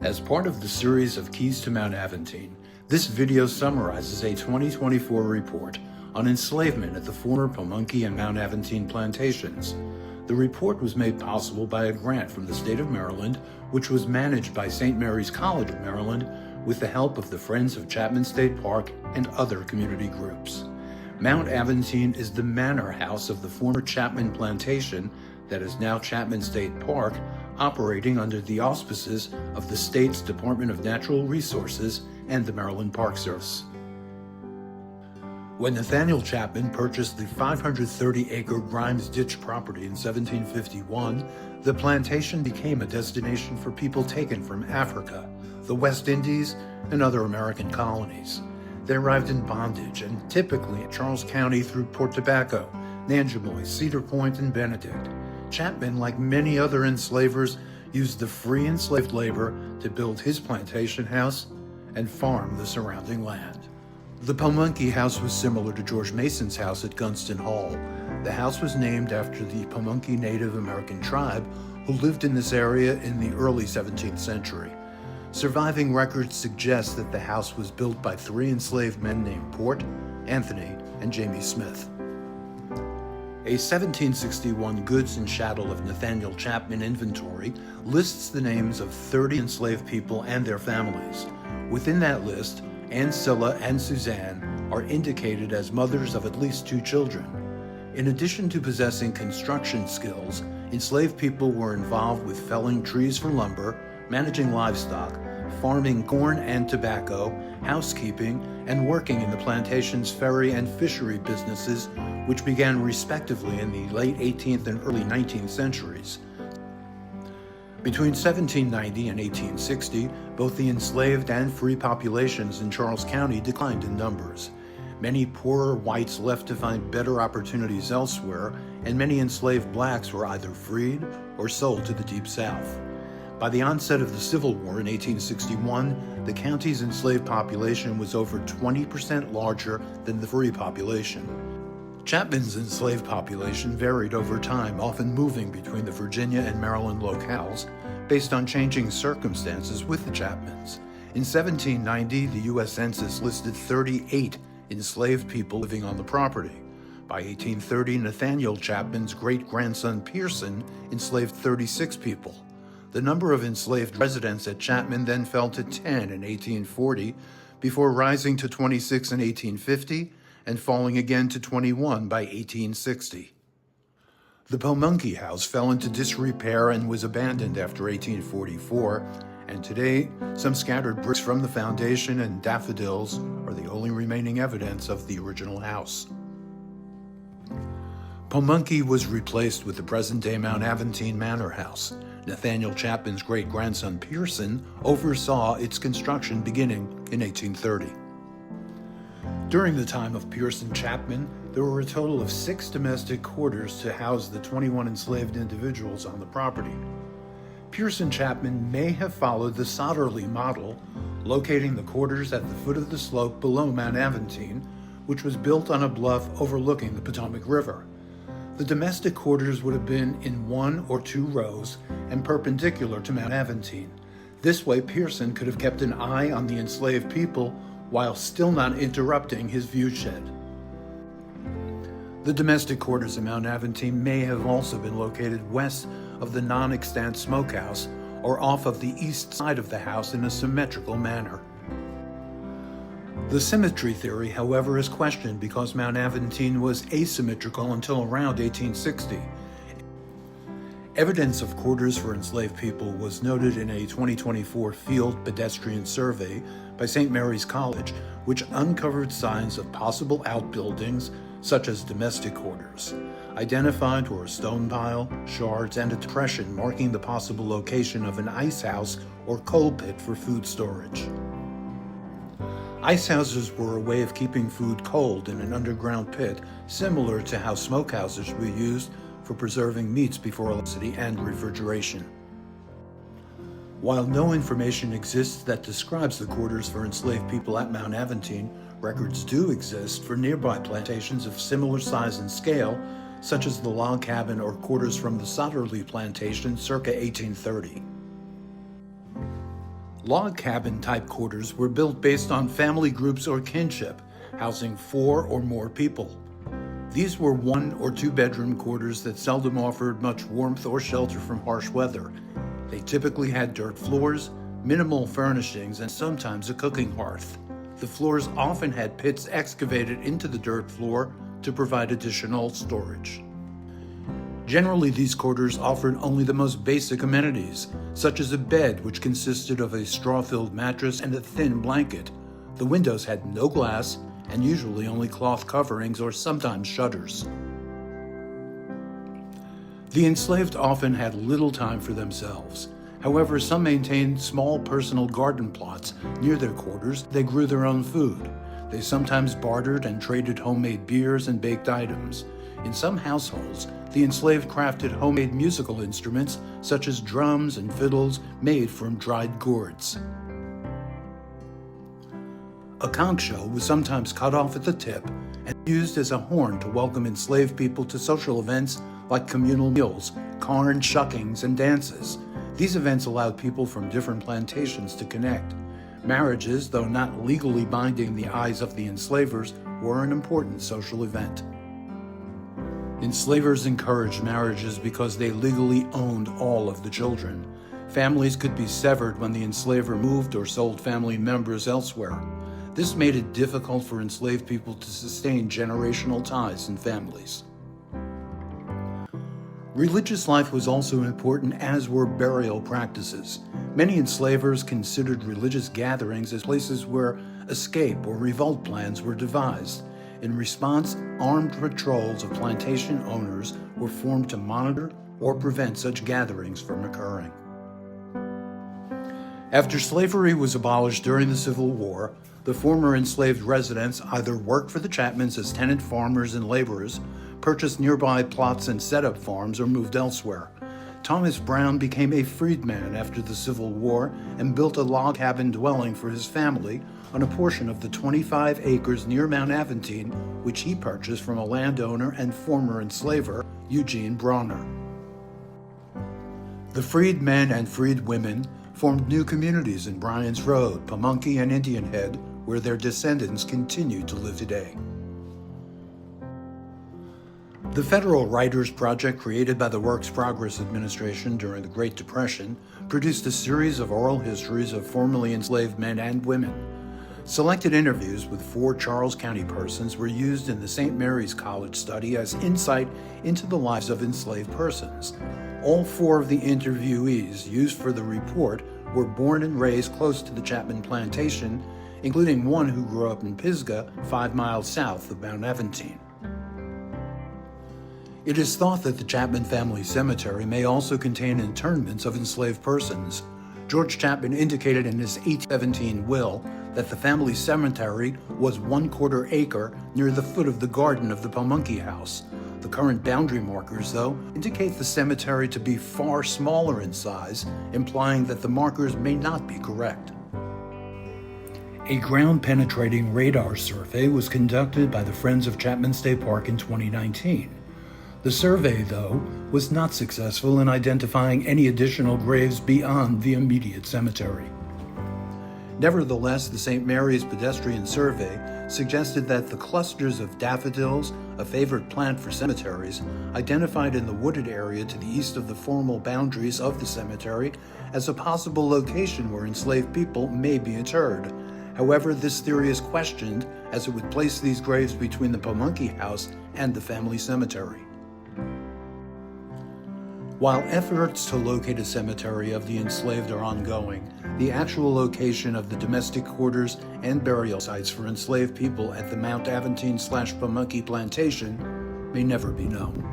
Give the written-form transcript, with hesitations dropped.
As part of the series of Keys to Mount Aventine, this video summarizes a 2024 report on enslavement at the former Pomonkey and Mount Aventine plantations. The report was made possible by a grant from the state of Maryland, which was managed by St. Mary's College of Maryland with the help of the Friends of Chapman State Park and other community groups. Mount Aventine is the manor house of the former Chapman plantation that is now Chapman State Park, operating under the auspices of the state's Department of Natural Resources and the Maryland Park Service. When Nathaniel Chapman purchased the 530-acre Grimes Ditch property in 1751, the plantation became a destination for people taken from Africa, the West Indies, and other American colonies. They arrived in bondage and typically in Charles County through Port Tobacco, Nanjemoy, Cedar Point, and Benedict. Chapman, like many other enslavers, used the free enslaved labor to build his plantation house and farm the surrounding land. The Pomonkey house was similar to George Mason's house at Gunston Hall. The house was named after the Pomonkey Native American tribe who lived in this area in the early 17th century. Surviving records suggest that the house was built by 3 enslaved men named Port, Anthony, and Jamie Smith. A 1761 goods and chattel of Nathaniel Chapman inventory lists the names of 30 enslaved people and their families. Within that list, Ancilla and Suzanne are indicated as mothers of at least 2 children. In addition to possessing construction skills, enslaved people were involved with felling trees for lumber, managing livestock, farming corn and tobacco, housekeeping, and working in the plantation's ferry and fishery businesses, which began respectively in the late 18th and early 19th centuries. Between 1790 and 1860, both the enslaved and free populations in Charles County declined in numbers. Many poorer whites left to find better opportunities elsewhere, and many enslaved blacks were either freed or sold to the Deep South. By the onset of the Civil War in 1861, the county's enslaved population was over 20% larger than the free population. Chapman's enslaved population varied over time, often moving between the Virginia and Maryland locales based on changing circumstances with the Chapmans. In 1790, the U.S. Census listed 38 enslaved people living on the property. By 1830, Nathaniel Chapman's great-grandson Pearson enslaved 36 people. The number of enslaved residents at Chapman then fell to 10 in 1840, before rising to 26 in 1850 and falling again to 21 by 1860. The Pomonkey house fell into disrepair and was abandoned after 1844, and today some scattered bricks from the foundation and daffodils are the only remaining evidence of the original house. Pomonkey was replaced with the present-day Mount Aventine Manor House. Nathaniel Chapman's great-grandson Pearson oversaw its construction beginning in 1830. During the time of Pearson Chapman, there were a total of 6 domestic quarters to house the 21 enslaved individuals on the property. Pearson Chapman may have followed the Sodderly model, locating the quarters at the foot of the slope below Mount Aventine, which was built on a bluff overlooking the Potomac River. The domestic quarters would have been in 1 or 2 rows and perpendicular to Mount Aventine. This way, Pearson could have kept an eye on the enslaved people while still not interrupting his viewshed. The domestic quarters of Mount Aventine may have also been located west of the non-extant smokehouse or off of the east side of the house in a symmetrical manner. The symmetry theory, however, is questioned because Mount Aventine was asymmetrical until around 1860. Evidence of quarters for enslaved people was noted in a 2024 field pedestrian survey by St. Mary's College, which uncovered signs of possible outbuildings such as domestic quarters. Identified were a stone pile, shards, and a depression marking the possible location of an ice house or coal pit for food storage. Ice houses were a way of keeping food cold in an underground pit, similar to how smokehouses were used for preserving meats before electricity and refrigeration. While no information exists that describes the quarters for enslaved people at Mount Aventine, records do exist for nearby plantations of similar size and scale, such as the log cabin or quarters from the Sotterley plantation circa 1830. Log cabin type quarters were built based on family groups or kinship, housing 4 or more people. These were 1 or 2 bedroom quarters that seldom offered much warmth or shelter from harsh weather. They typically had dirt floors, minimal furnishings, and sometimes a cooking hearth. The floors often had pits excavated into the dirt floor to provide additional storage. Generally, these quarters offered only the most basic amenities, such as a bed which consisted of a straw-filled mattress and a thin blanket. The windows had no glass and usually only cloth coverings or sometimes shutters. The enslaved often had little time for themselves. However, some maintained small personal garden plots near their quarters. They grew their own food. They sometimes bartered and traded homemade beers and baked items. In some households, the enslaved crafted homemade musical instruments such as drums and fiddles made from dried gourds. A conch shell was sometimes cut off at the tip and used as a horn to welcome enslaved people to social events like communal meals, corn shuckings, and dances. These events allowed people from different plantations to connect. Marriages, though not legally binding the eyes of the enslavers, were an important social event. Enslavers encouraged marriages because they legally owned all of the children. Families could be severed when the enslaver moved or sold family members elsewhere. This made it difficult for enslaved people to sustain generational ties in families. Religious life was also important, as were burial practices. Many enslavers considered religious gatherings as places where escape or revolt plans were devised. In response, armed patrols of plantation owners were formed to monitor or prevent such gatherings from occurring. After slavery was abolished during the Civil War, the former enslaved residents either worked for the Chapmans as tenant farmers and laborers, purchased nearby plots and set up farms, or moved elsewhere. Thomas Brown became a freedman after the Civil War and built a log cabin dwelling for his family on a portion of the 25 acres near Mount Aventine, which he purchased from a landowner and former enslaver, Eugene Bronner. The freedmen and freedwomen formed new communities in Bryan's Road, Pomonkey, and Indian Head, where their descendants continue to live today. The Federal Writers Project, created by the Works Progress Administration during the Great Depression, produced a series of oral histories of formerly enslaved men and women. Selected interviews with 4 Charles County persons were used in the St. Mary's College study as insight into the lives of enslaved persons. All 4 of the interviewees used for the report were born and raised close to the Chapman plantation, including one who grew up in Pisgah, 5 miles south of Mount Aventine. It is thought that the Chapman family cemetery may also contain interments of enslaved persons. George Chapman indicated in his 1817 will that the family cemetery was 1/4 acre near the foot of the garden of the Pomonkey house. The current boundary markers, though, indicate the cemetery to be far smaller in size, implying that the markers may not be correct. A ground-penetrating radar survey was conducted by the Friends of Chapman State Park in 2019. The survey, though, was not successful in identifying any additional graves beyond the immediate cemetery. Nevertheless, the St. Mary's Pedestrian Survey suggested that the clusters of daffodils, a favorite plant for cemeteries, identified in the wooded area to the east of the formal boundaries of the cemetery as a possible location where enslaved people may be interred. However, this theory is questioned, as it would place these graves between the Pomonkey house and the family cemetery. While efforts to locate a cemetery of the enslaved are ongoing, the actual location of the domestic quarters and burial sites for enslaved people at the Mount Aventine/Pomonkey plantation may never be known.